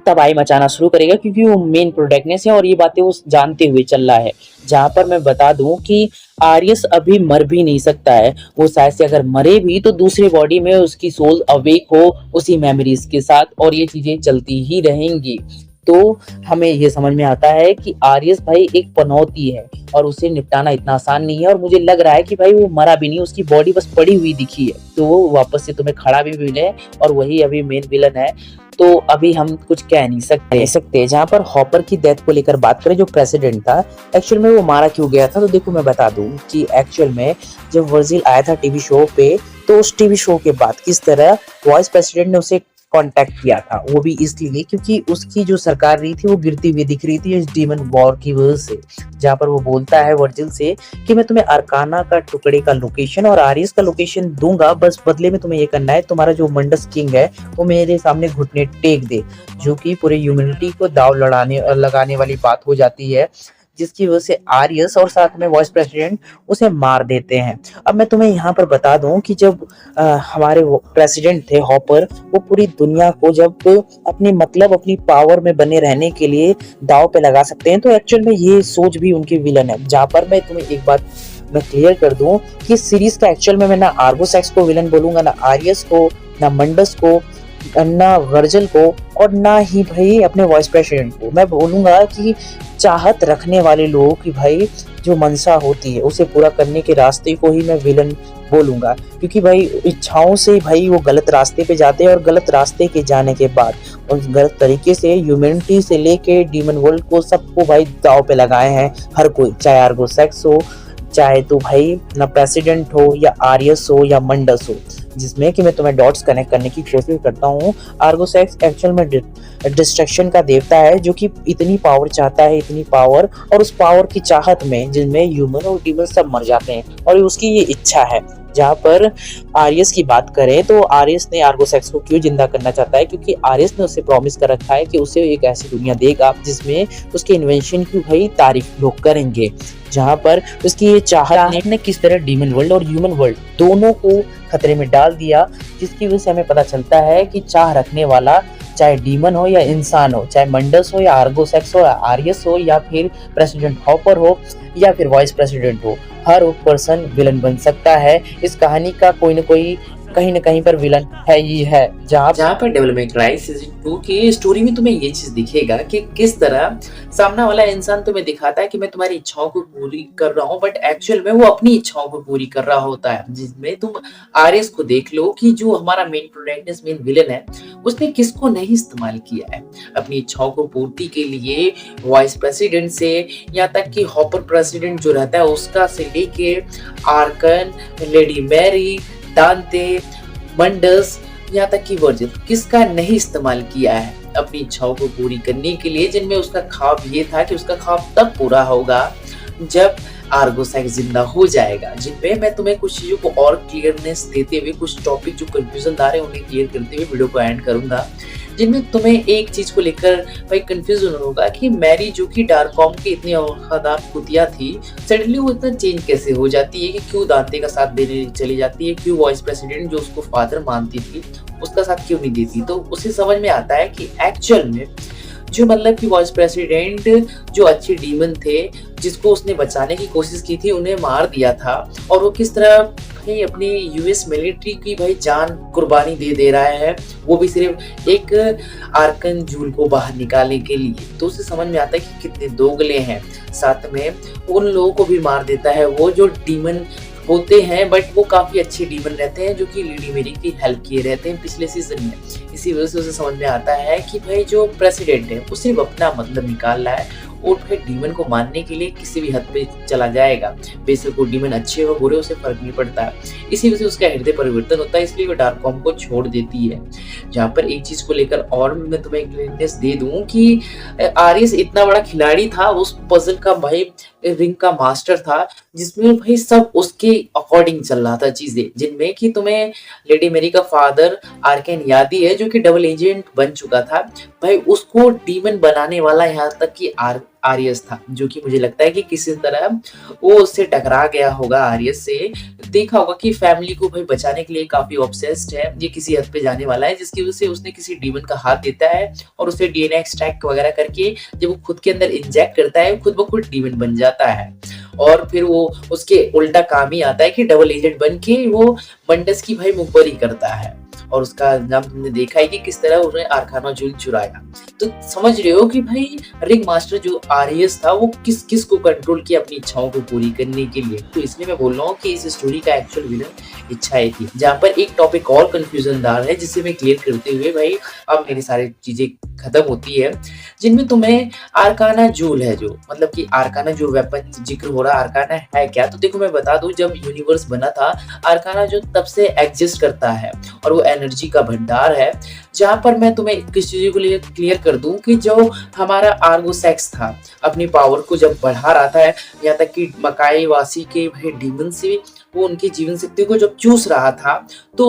तबाही मचाना शुरू करेगा, क्योंकि वो मेन प्रोटैगनिस्ट है और ये बातें वो जानते हुए चल रहा है। जहां पर मैं बता दूं कि आरियस अभी मर भी नहीं सकता है, वो शायद से अगर मरे भी तो दूसरी बॉडी में उसकी सोल अवेक हो उसी मेमोरीज के साथ, और ये चीजें चलती ही रहेंगी। तो हमें ये समझ में आता है कि आरियस भाई एक पनौती है और उसे निपटाना इतना आसान नहीं है, और मुझे लग रहा है कि भाई वो मरा भी नहीं, उसकी बॉडी बस पड़ी हुई दिखी है, तो वो वापस से तुम्हें खड़ा भी मिले और वही अभी मेन विलन है। तो अभी हम कुछ कह नहीं सकते। जहाँ पर हॉपर की डेथ को लेकर बात करें, जो प्रेसिडेंट था एक्चुअल में वो मारा क्यों गया था, तो देखो मैं बता दूं कि एक्चुअल में जब वर्जिल आया था टीवी शो पे, तो उस टीवी शो के बाद किस तरह वाइस प्रेसिडेंट ने उसे कांटेक्ट किया था, वो भी इसलिए क्योंकि उसकी जो सरकार रही थी वो गिरती हुई दिख रही थी इस डीमन वॉर की वजह से। जहाँ पर वो बोलता है वर्जिल से कि मैं तुम्हें आर्काना का टुकड़े का लोकेशन और आरियस का लोकेशन दूंगा, बस बदले में तुम्हें ये करना है, तुम्हारा जो मंडस किंग है वो मेरे सामने घुटने टेक दे, जो कि पूरे ह्यूमैनिटी को दाव लगाने वाली बात हो जाती है, जिसकी वजह से आरियस और साथ में वाइस प्रेसिडेंट उसे मार देते हैं। अब मैं तुम्हें यहाँ पर बता दूं कि जब हमारे प्रेसिडेंट थे हॉपर, वो पूरी दुनिया को जब अपनी पावर में बने रहने के लिए दाव पे लगा सकते हैं, तो एक्चुअल में ये सोच भी उनकी विलन है। जहाँ पर मैं तुम्हें एक बात मैं क्लियर कर दूं कि सीरीज का एक्चुअल में मैं ना आर्गोसेक्स को विलन बोलूंगा, ना आरियस को, ना मंडस को, ना वर्जिल को, और ना ही भाई अपने वाइस प्रेसिडेंट को। मैं बोलूंगा कि चाहत रखने वाले लोगों की भाई जो मनसा होती है उसे पूरा करने के रास्ते को ही मैं विलन बोलूंगा, क्योंकि भाई इच्छाओं से भाई वो गलत रास्ते पे जाते हैं, और गलत रास्ते के जाने के बाद और गलत तरीके से ह्यूमैनिटी से लेके डीमन वर्ल्ड को सबको भाई दाव पे लगाए हैं हर कोई, चाहे आर्गोसेक्स हो, चाहे तो भाई ना प्रेसिडेंट हो या आरियस हो या मंडस हो। जिसमें कि मैं तुम्हें डॉट्स कनेक्ट करने की कोशिश करता हूँ। आर्गोसेक्स एक्चुअल में डिस्ट्रक्शन का देवता है, जो कि इतनी पावर चाहता है, इतनी पावर, और उस पावर की चाहत में जिनमें ह्यूमन और डीमन सब मर जाते हैं, और उसकी ये इच्छा है। जहाँ पर आरियस की बात करें तो आरियस ने आर्गोसेक्स को क्यों जिंदा करना चाहता है, क्योंकि आरियस ने उसे प्रॉमिस कर रखा है कि उसे एक ऐसी दुनिया देगा जिसमें उसके इन्वेंशन की भाई तारीफ लोग करेंगे। जहाँ पर उसकी ये चाहत ने किस तरह डीमन वर्ल्ड और ह्यूमन वर्ल्ड दोनों को खतरे में डाल दिया, जिसकी वजह से हमें पता चलता है कि चाह रखने वाला चाहे डीमन हो या इंसान हो, चाहे मंडस हो या आर्गोसेक्स हो, आरियस हो या फिर प्रेसिडेंट हॉपर हो या फिर वाइस प्रेसिडेंट हो, हर पर्सन विलन बन सकता है। इस कहानी का कोई न कोई कहीं न कहीं पर विलन है ही है। जहाँ पर डेविल मे क्राई सीजन 2 की स्टोरी में तुम्हें ये चीज दिखेगा कि किस तरह सामने वाला इंसान तुम्हें दिखाता है कि मैं तुम्हारी इच्छाओं को पूरी कर रहा हूँ, बट एक्चुअल में वो अपनी इच्छाओं को पूरी कर रहा होता है। जिसमें तुम आरएस को देख लो कि जो हमारा मेन प्रोटैगनिस्ट, मेन विलन है, उसने किसको नहीं इस्तेमाल किया है अपनी इच्छाओं को पूर्ति के लिए। वाइस प्रेसिडेंट से यहाँ तक कि हॉपर प्रेसिडेंट जो रहता है उसका से लेके आर्कन, लेडी मैरी, दांते, मंडस, यहाँ तक कि वर्जिन, किसका नहीं इस्तेमाल किया है अपनी इच्छाओं को पूरी करने के लिए, जिनमें उसका ख्वाब ये था कि उसका ख्वाब तब पूरा होगा जब आर्गोसाइक्स जिंदा हो जाएगा। जिनपे मैं तुम्हें कुछ चीजों को और क्लियरनेस देते हुए, कुछ टॉपिक जो कंफ्यूजन आ रहे हैं उन्हें क्लियर करते हुए वीडियो को एंड करूंगा, जिनमें तुम्हें एक चीज को लेकर भाई कंफ्यूजन होगा कि मैरी जो कि डार्ककॉम की इतनी वफादार कुतिया थी, सडनली वो इतना चेंज कैसे हो जाती है, कि क्यों दांते का साथ देने चली जाती है, क्यों वाइस प्रेसिडेंट जो उसको फादर मानती थी उसका साथ क्यों नहीं देती। तो उसे समझ में आता है कि एक्चुअल में जो मतलब कि वाइस प्रेसिडेंट जो अच्छे डीमन थे, जिसको उसने बचाने की कोशिश की थी, उन्हें मार दिया था, और वो किस तरह भाई अपनी यूएस मिलिट्री की भाई जान कुर्बानी दे रहा है, वो भी सिर्फ एक आर्कन जूल को बाहर निकालने के लिए। तो उसे समझ में आता है कि कितने दोगले हैं। साथ में उन लोगों को भी मार देता है वो जो डीमन होते हैं, बट वो काफी अच्छे डीमन रहते हैं जो कि लेडी मेरी की हेल्प किए रहते हैं पिछले सीजन में। इसी वजह से उसे समझ में आता है कि भाई जो प्रेसिडेंट है वो सिर्फ अपना मतलब निकाल रहा है, और फिर डीमन को मारने के लिए किसी भी हद पे चला जाएगा। बेशक वो डीमन अच्छे हो बुरे, उसे फर्क नहीं पड़ता। इसी वजह से उसका हृदय परिवर्तन होता है, इसलिए वो डार्ककॉम को छोड़ देती है। जहाँ पर एक चीज को लेकर और मैं तुम्हें क्लियरनेस दे दूं कि आरिस इतना बड़ा खिलाड़ी था, उस पजल का भाई रिंग का मास्टर था, जिसमें भाई सब उसके अकॉर्डिंग चल रहा था चीजें, जिनमें कि तुम्हें लेडी मेरी का फादर आर्कन याद ही है जो कि डबल एजेंट बन चुका था। भाई उसको डीमन बनाने वाला यहाँ तक कि आरियस था, जो कि मुझे लगता है कि किसी तरह वो उससे टकरा गया होगा आरियस से। देखा होगा कि फैमिली को भाई बचाने के लिए काफी ऑब्सेस्ड है, ये किसी हद पे जाने वाला है, जिसकी वजह से उसने किसी डीमन का हाथ देता है और उसे डीएनए एक्सट्रैक्ट वगैरह करके जब वो खुद के अंदर इंजेक्ट करता है, खुद ब खुद डीमन बन जाता है। और फिर वो उसके उल्टा काम ही आता है कि डबल एजेंट बन के वो मंडस की भाई मुखबरी करता है, और उसका नाम तुमने देखा है कि किस तरह उसने आर्काना जूल चुराया। तो समझ रहे हो कि भाई रिंग मास्टर जो आरियस था वो किस किस को कंट्रोल किया अपनी इच्छाओं को पूरी करने के लिए। तो इसलिए मैं बोल रहा हूँ कि इस स्टोरी का एक्चुअल विलन इच्छाएं थी। जहाँ पर एक टॉपिक और कंफ्यूजनदार है जिसे मैं क्लियर करते हुए भाई अब मेरी सारी चीजें खत्म होती है, जिनमें तुम्हें आर्काना जूल है, जो मतलब कि आर्काना जो वेपन जिक्र हो रहा है, आर्काना है क्या। तो देखो मैं बता दूं, जब यूनिवर्स बना था आर्काना जो तब से एग्जिस्ट करता है, और वो एनर्जी का भंडार है। जहां पर मैं तुम्हें किस चीज को लिए क्लियर कर दूं कि जो हमारा आर्गोसेक्स था अपनी पावर को जब बढ़ा रहा था, यहाँ तक कि मकाई वासी के भाई डीमन से वो उनकी जीवन शक्ति को जब चूस रहा था, तो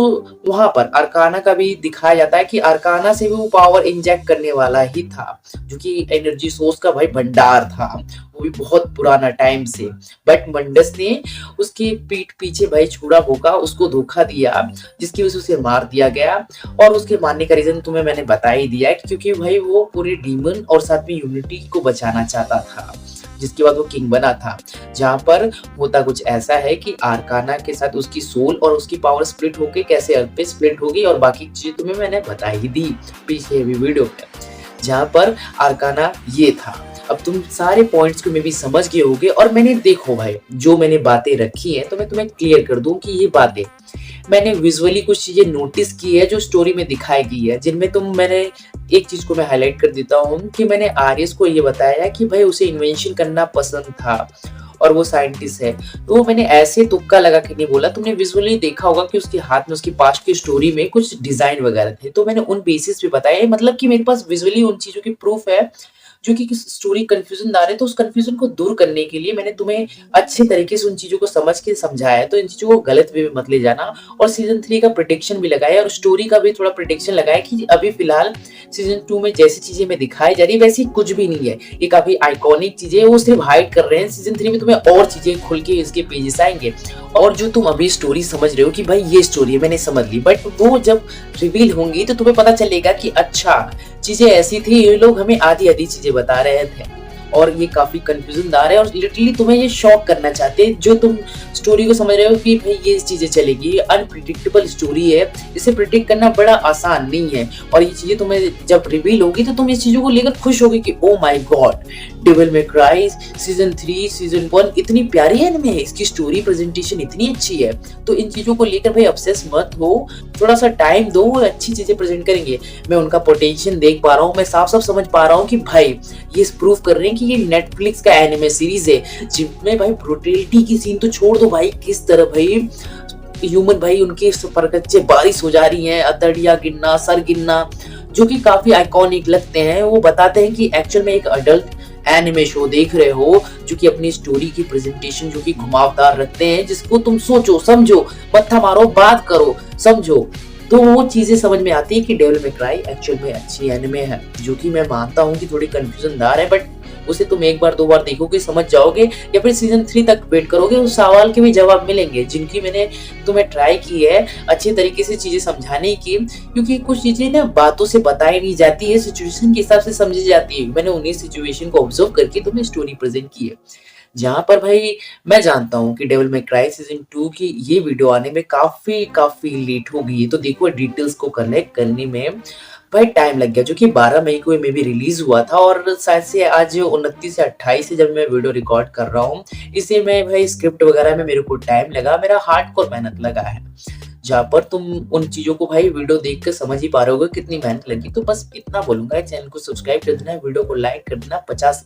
वहां पर आर्काना का भी दिखाया जाता है कि आर्काना से भी वो पावर इंजेक्ट करने वाला ही था, जो कि एनर्जी सोर्स का भाई भंडार था, वो भी बहुत पुराना टाइम से। बट मंडस ने उसके पीठ पीछे भाई छुड़ा भोंका, उसको धोखा दिया, जिसकी वजह से उसे मार दिया गया। और उसके मारने का रीजन तुम्हें मैंने बता ही दिया है, क्योंकि भाई वो पूरे डीमन और साथ में यूनिटी को बचाना चाहता था, जिसके बाद वो किंग बना था। जहां पर होता कुछ ऐसा है कि आर्काना के साथ उसकी सोल और उसकी पावर स्प्लिट होके कैसे अर्थ पे स्प्लिट होगी, और बाकी चीजें तुम्हें मैंने बता ही दी पीछे भी वीडियो पे, जहां पर आर्काना ये था। अब तुम सारे पॉइंट्स को मैं भी समझ गए होगे, और मैंने देखो भाई जो मैंने बातें रखी है तो मैं तुम्हें क्लियर कर दूं कि ये बातें मैंने विजुअली कुछ चीजें नोटिस की है जो स्टोरी में दिखाई गई है, जिनमें मैंने एक चीज को मैं हाईलाइट कर देता हूँ कि मैंने आरियस को ये बताया कि भाई उसे इन्वेंशन करना पसंद था और वो साइंटिस्ट है। तो मैंने ऐसे तुक्का लगा के नहीं बोला, तुमने विजुअली देखा होगा कि उसके हाथ में उसकी पास्ट की स्टोरी में कुछ डिजाइन वगैरह थे, तो मैंने उन बेसिस पे बताया। मतलब कि मेरे पास विजुअली उन चीजों की प्रूफ है जो कि स्टोरी कंफ्यूजनदार है, तो उस कंफ्यूजन को दूर करने के लिए मैंने तुम्हें अच्छे तरीके से उन चीज़ों को समझ के समझाया है, तो इन चीज़ों को गलत वे में मत ले जाना। और सीज़न 3 का प्रेडिक्शन भी लगाया और स्टोरी का भी थोड़ा प्रेडिक्शन लगाया कि अभी फ़िलहाल सीज़न 2 में जैसी चीज़ें हमें दिखाई जा रही है, वैसी कुछ भी नहीं है। ये काफ़ी आइकॉनिक चीज़ें हैं, वो सिर्फ़ हाइड कर रहे हैं। सीज़न 3 में तुम्हें और चीज़ें खुल के इसके पेजेस आएँगे और जो तुम अभी स्टोरी समझ रहे हो कि भाई ये स्टोरी है, मैंने समझ ली, बट वो जब रिवील होंगी तो तुम्हें पता चलेगा कि अच्छा, चीज़ें ऐसी थी, ये लोग हमें आधी-आधी चीज़ें बता रहे थे। और ये काफ़ी कन्फ्यूज़नदार है और लिटरली तुम्हें ये शॉक करना चाहते हैं, जो तुम स्टोरी को समझ रहे हो कि भाई ये चीज़ें चलेगी, ये अनप्रेडिक्टेबल स्टोरी है, इसे प्रेडिक्ट करना बड़ा आसान नहीं है। और ये चीज़ें तुम्हें जब रिवील होगी तो तुम इस चीज़ों को लेकर खुश होगे कि oh my God, Devil May Cry season 3, season 1 इतनी प्यारी एनिमे है, इसकी स्टोरी प्रेज़ेंटेशन इतनी अच्छी है। तो इन चीज़ों को लेकर भाई ऑब्सेस मत हो, थोड़ा-सा टाइम दो, वो अच्छी चीज़ें प्रेज़ेंट करेंगे। मैं उनका पोटेंशियल देख पा रहा हूँ, मैं साफ-साफ समझ पा रहा हूँ कि भाई ये प्रूव कर रहे हैं कि ये नेटफ्लिक्स का एनिमे सीरीज़ है, जिसमें भाई ब्रूटैलिटी की सीन तो छोड़ दो भाई, किस तरह भाई ह्यूमन भाई उनके पर कच्चे बारिश हो जा रही हैं, अतड़ियाँ गिनना, सर गिनना, जो कि काफ़ी आइकॉनिक लगते हैं। वो बताते हैं कि एक्चुअल में एक अडल्ट एनिमे शो देख रहे हो, जो कि अपनी स्टोरी की प्रेजेंटेशन जो कि घुमावदार रखते हैं, जिसको तुम सोचो, समझो, मत्था मारो, बात करो, समझो। तो वो चीज़ें समझ में आती है कि डेविल मे क्राई एक्चुअल में अच्छी एनिमे है, जो कि मैं मानता हूँ कि थोड़ी कन्फ्यूज़नदार है, बट उसे तुम एक बार दो बार देखोगे समझ जाओगे, या फिर सीज़न 3 तक वेट करोगे, उस सवाल के भी जवाब मिलेंगे, जिनकी मैंने तुम्हें ट्राई की है अच्छे तरीके से चीज़ें समझाने की। क्योंकि कुछ चीज़ें ना बातों से बताई नहीं जाती है, सिचुएशन के हिसाब से समझी जाती है। मैंने उन्हीं सिचुएशन को ऑब्जर्व करके तुम्हें स्टोरी प्रेज़ेंट की है। जहाँ पर भाई मैं जानता हूँ कि डेविल मे क्राई सीज़न 2 की ये वीडियो आने में काफ़ी लेट हो गई है, तो देखो डिटेल्स को कलेक्ट करने में भाई टाइम लग गया, जो कि 12 मई को ये मे बी रिलीज़ हुआ था और शायद से आज 29 या 28 से जब मैं वीडियो रिकॉर्ड कर रहा हूँ, इसे मैं भाई स्क्रिप्ट वगैरह में मेरे को टाइम लगा, मेरा हार्डकोर मेहनत लगा है। जहाँ पर तुम उन चीज़ों को भाई वीडियो देख कर समझ ही पा रहे होगे कितनी मेहनत लगी। तो बस इतना बोलूँगा, चैनल को सब्सक्राइब कर देना, वीडियो को लाइक कर देना, 50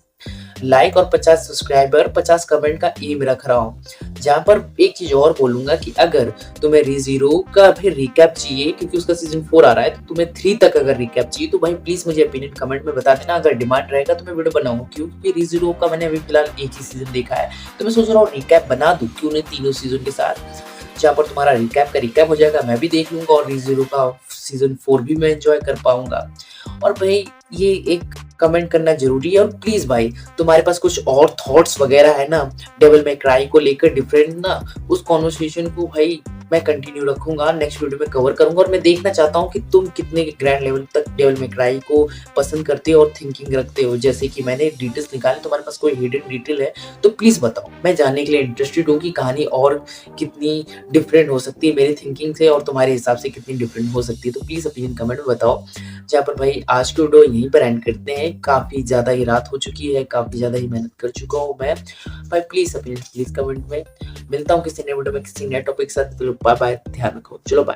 लाइक और 50 सब्सक्राइबर, 50 कमेंट का एम रख रहा हूँ। जहाँ पर एक चीज़ और बोलूँगा कि अगर तुम्हें रीज़ीरो का फिर रिकैप चाहिए, क्योंकि उसका सीज़न 4 आ रहा है, तो तुम्हें 3 तक अगर रिकैप चाहिए तो भाई प्लीज़ मुझे ओपिनियन कमेंट में बता देना। अगर डिमांड रहेगा तो मैं वीडियो बनाऊँगा, क्योंकि रीज़ीरो का मैंने अभी फिलहाल एक ही सीज़न देखा है, तो मैं सोच रहा हूँ रिकैप बना दूँ क्यों नहीं तीनों सीज़न के साथ। जहाँ पर तुम्हारा रिकैप का रिकैप हो जाएगा, मैं भी देख लूँगा और रीज़ीरो का सीज़न 4 भी मैं एन्जॉय कर पाऊँगा। और भाई ये एक कमेंट करना ज़रूरी है, और प्लीज़ भाई तुम्हारे पास कुछ और थॉट्स वगैरह है ना डेविल मे क्राई को लेकर डिफरेंट ना, उस कन्वर्सेशन को भाई मैं कंटिन्यू रखूँगा, नेक्स्ट वीडियो में कवर करूँगा। और मैं देखना चाहता हूँ कि तुम कितने ग्रैंड लेवल तक डेविल मे क्राई को पसंद करते हो और थिंकिंग रखते हो। जैसे कि मैंने डिटेल्स निकाले, तुम्हारे पास कोई हिडन डिटेल है तो प्लीज़ बताओ, मैं जानने के लिए इंटरेस्टेड हूँ कि कहानी और कितनी डिफरेंट हो सकती है मेरी थिंकिंग से, और तुम्हारे हिसाब से कितनी डिफरेंट हो सकती है। तो प्लीज़ ओपिनियन कमेंट में बताओ। जहाँ पर भाई आज की वीडियो यहीं पर एंड करते हैं, काफ़ी ज़्यादा ही रात हो चुकी है, काफ़ी ज़्यादा ही मेहनत कर चुका हूँ मैं। भाई प्लीज़ ओपिनियन प्लीज़ कमेंट में। मिलता हूँ किसी नए वीडियो में किसी नए टॉपिक के साथ। बाय बाय, ध्यान रखो, चलो बाय।